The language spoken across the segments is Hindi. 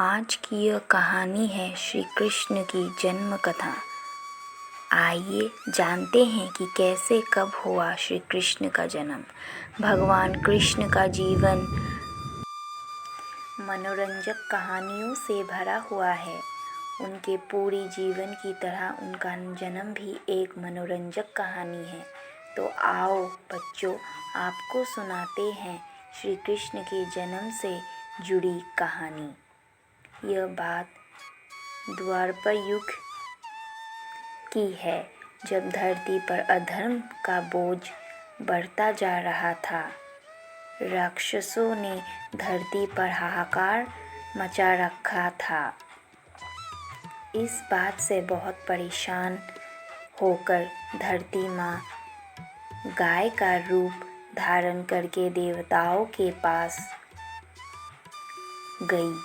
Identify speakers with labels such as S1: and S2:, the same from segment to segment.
S1: आज की यह कहानी है श्री कृष्ण की जन्म कथा। आइए जानते हैं कि कैसे कब हुआ श्री कृष्ण का जन्म। भगवान कृष्ण का जीवन मनोरंजक कहानियों से भरा हुआ है। उनके पूरी जीवन की तरह उनका जन्म भी एक मनोरंजक कहानी है। तो आओ बच्चों, आपको सुनाते हैं श्री कृष्ण के जन्म से जुड़ी कहानी। यह बात द्वापर युग की है, जब धरती पर अधर्म का बोझ बढ़ता जा रहा था। राक्षसों ने धरती पर हाहाकार मचा रखा था। इस बात से बहुत परेशान होकर धरती माँ गाय का रूप धारण करके देवताओं के पास गई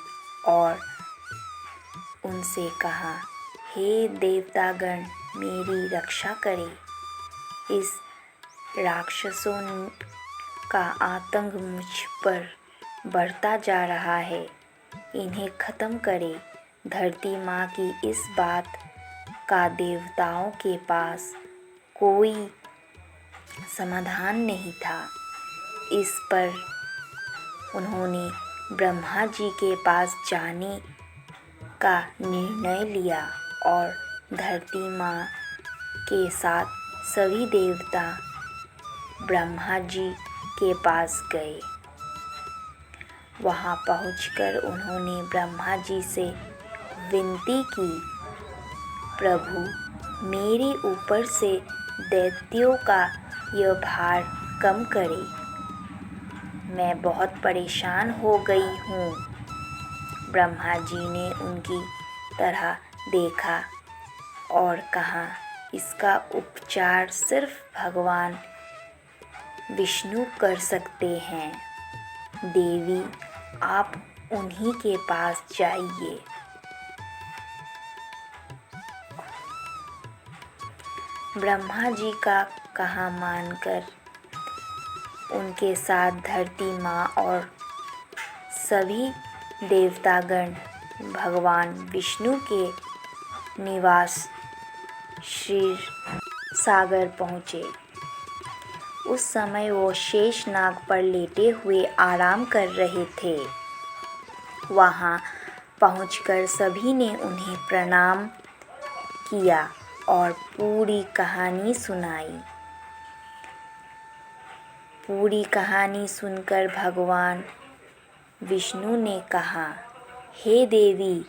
S1: और उनसे कहा, हे देवतागण, मेरी रक्षा करें। इस राक्षसों का आतंक मुझ पर बढ़ता जा रहा है, इन्हें खत्म करें। धरती माँ की इस बात का देवताओं के पास कोई समाधान नहीं था। इस पर उन्होंने ब्रह्मा जी के पास जाने का निर्णय लिया और धरती माँ के साथ सभी देवता ब्रह्मा जी के पास गए। वहाँ पहुंचकर उन्होंने ब्रह्मा जी से विनती की, प्रभु, मेरे ऊपर से दैत्यों का यह भार कम करें। मैं बहुत परेशान हो गई हूँ। ब्रह्मा जी ने उनकी तरह देखा और कहा, इसका उपचार सिर्फ भगवान विष्णु कर सकते हैं। देवी, आप उन्हीं के पास जाइए। ब्रह्मा जी का कहा मानकर उनके साथ धरती माँ और सभी देवतागण भगवान विष्णु के निवास क्षीर सागर पहुँचे। उस समय वो शेषनाग पर लेटे हुए आराम कर रहे थे। वहाँ पहुँचकर सभी ने उन्हें प्रणाम किया और पूरी कहानी सुनाई। पूरी कहानी सुनकर भगवान विष्णु ने कहा, हे देवी,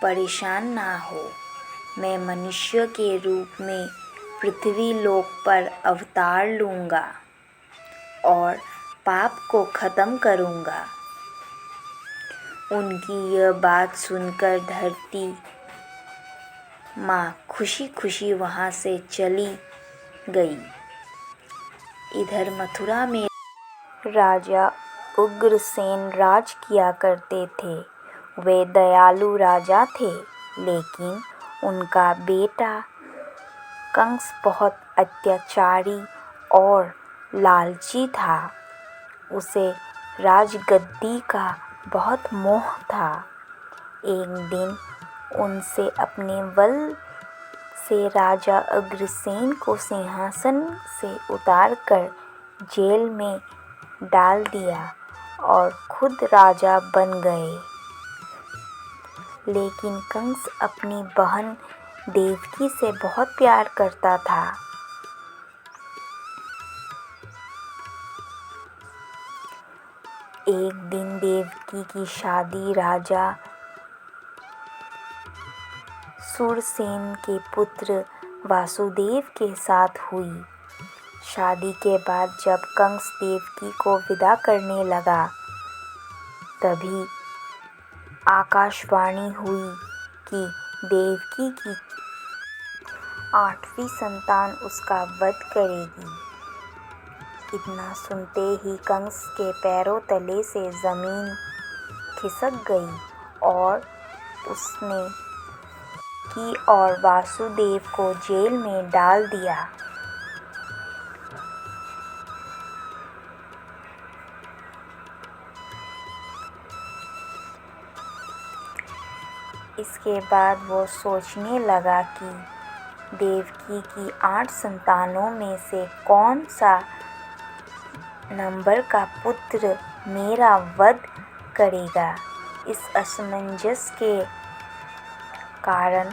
S1: परेशान ना हो। मैं मनुष्य के रूप में पृथ्वी लोक पर अवतार लूँगा और पाप को खत्म करूँगा। उनकी यह बात सुनकर धरती माँ खुशी खुशी वहाँ से चली गई। इधर मथुरा में राजा उग्रसेन राज किया करते थे। वे दयालु राजा थे, लेकिन उनका बेटा कंस बहुत अत्याचारी और लालची था। उसे राजगद्दी का बहुत मोह था। एक दिन उनसे अपने बल से राजा उग्रसेन को सिंहासन से उतारकर जेल में डाल दिया और खुद राजा बन गए। लेकिन कंस अपनी बहन देवकी से बहुत प्यार करता था। एक दिन देवकी की शादी राजा सूरसेन के पुत्र वासुदेव के साथ हुई। शादी के बाद जब कंस देवकी को विदा करने लगा, तभी आकाशवाणी हुई कि देवकी की 8वीं संतान उसका वध करेगी। इतना सुनते ही कंस के पैरों तले से जमीन खिसक गई और उसने की और वासुदेव को जेल में डाल दिया। इसके बाद वो सोचने लगा कि देवकी की 8 संतानों में से कौन सा नंबर का पुत्र मेरा वध करेगा। इस असमंजस के कारण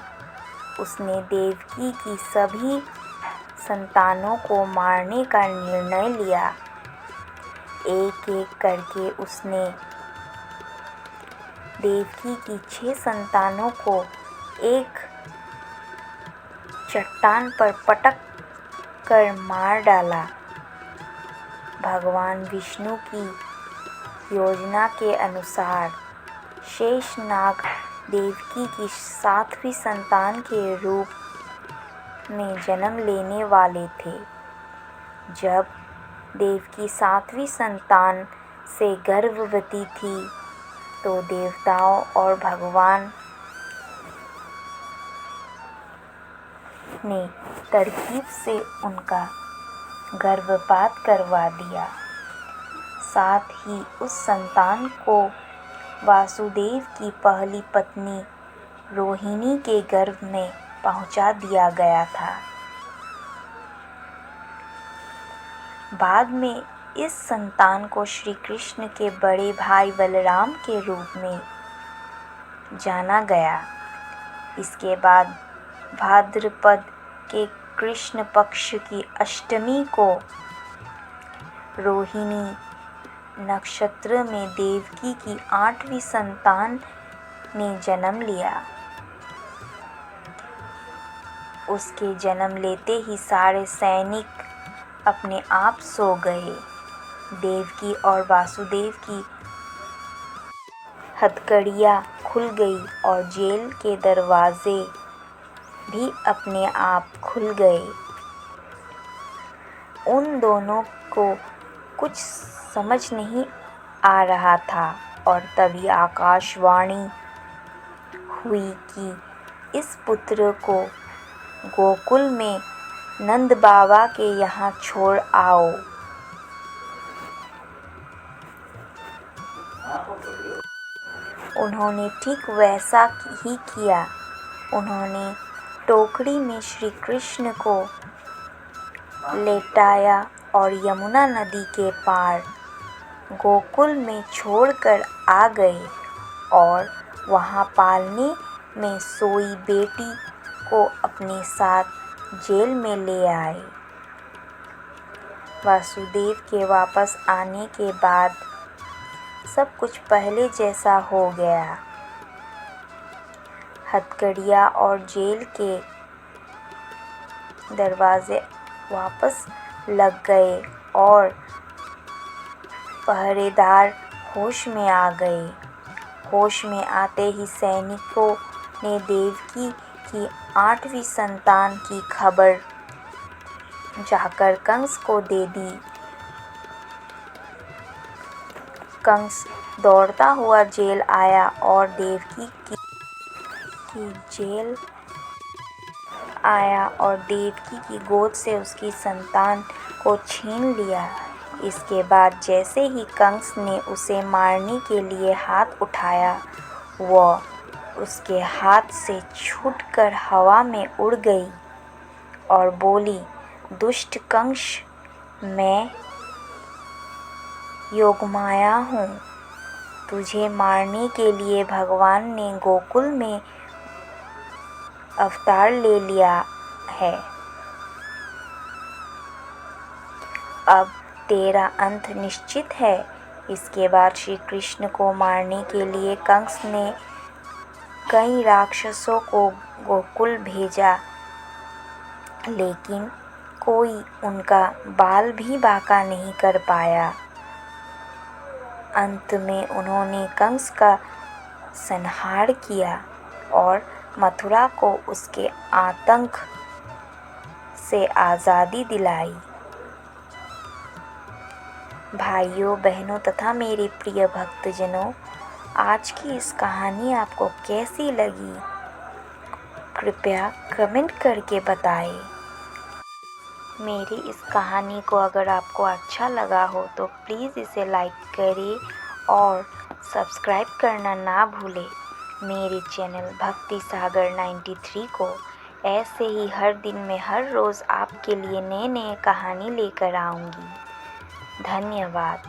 S1: उसने देवकी की सभी संतानों को मारने का निर्णय लिया। एक एक करके उसने देवकी की 6 संतानों को एक चट्टान पर पटक कर मार डाला। भगवान विष्णु की योजना के अनुसार शेषनाग देवकी की 7वीं संतान के रूप में जन्म लेने वाले थे। जब देवकी 7वीं संतान से गर्भवती थी तो देवताओं और भगवान ने तरकीब से उनका गर्भपात करवा दिया। साथ ही उस संतान को वासुदेव की पहली पत्नी रोहिणी के गर्भ में पहुंचा दिया गया था। बाद में इस संतान को श्री कृष्ण के बड़े भाई बलराम के रूप में जाना गया। इसके बाद भाद्रपद के कृष्ण पक्ष की अष्टमी को रोहिणी नक्षत्र में देवकी की 8वीं संतान ने जन्म लिया। उसके जन्म लेते ही सारे सैनिक अपने आप सो गए। देवकी और वासुदेव की हथकड़ियाँ खुल गई और जेल के दरवाजे भी अपने आप खुल गए। उन दोनों को कुछ समझ नहीं आ रहा था और तभी आकाशवाणी हुई कि इस पुत्र को गोकुल में नंद बाबा के यहाँ छोड़ आओ। उन्होंने ठीक वैसा ही किया। उन्होंने टोकरी में श्री कृष्ण को लेटाया और यमुना नदी के पार गोकुल में छोड़कर आ गए और वहाँ पालने में सोई बेटी को अपने साथ जेल में ले आए। वासुदेव के वापस आने के बाद सब कुछ पहले जैसा हो गया। हथकड़ियाँ और जेल के दरवाजे वापस लग गए और पहरेदार होश में आ गए। होश में आते ही सैनिकों ने देवकी की 8वीं संतान की खबर जाकर कंस को दे दी। कंस दौड़ता हुआ जेल आया और देवकी की गोद से उसकी संतान को छीन लिया। इसके बाद जैसे ही कंस ने उसे मारने के लिए हाथ उठाया, वह उसके हाथ से छूटकर हवा में उड़ गई और बोली, दुष्ट कंस, मैं योगमाया हूँ। तुझे मारने के लिए भगवान ने गोकुल में अवतार ले लिया है। अब तेरा अंत निश्चित है। इसके बाद श्री कृष्ण को मारने के लिए कंस ने कई राक्षसों को गोकुल भेजा, लेकिन कोई उनका बाल भी बांका नहीं कर पाया। अंत में उन्होंने कंस का संहार किया और मथुरा को उसके आतंक से आज़ादी दिलाई। भाइयों, बहनों तथा मेरे प्रिय भक्तजनों, आज की इस कहानी आपको कैसी लगी? कृपया कमेंट करके बताएं। मेरी इस कहानी को अगर आपको अच्छा लगा हो तो प्लीज़ इसे लाइक करें और सब्सक्राइब करना ना भूलें। मेरे चैनल भक्ति सागर 93 को ऐसे ही हर दिन मैं हर रोज़ आपके लिए नए नए कहानी लेकर आऊँगी। धन्यवाद।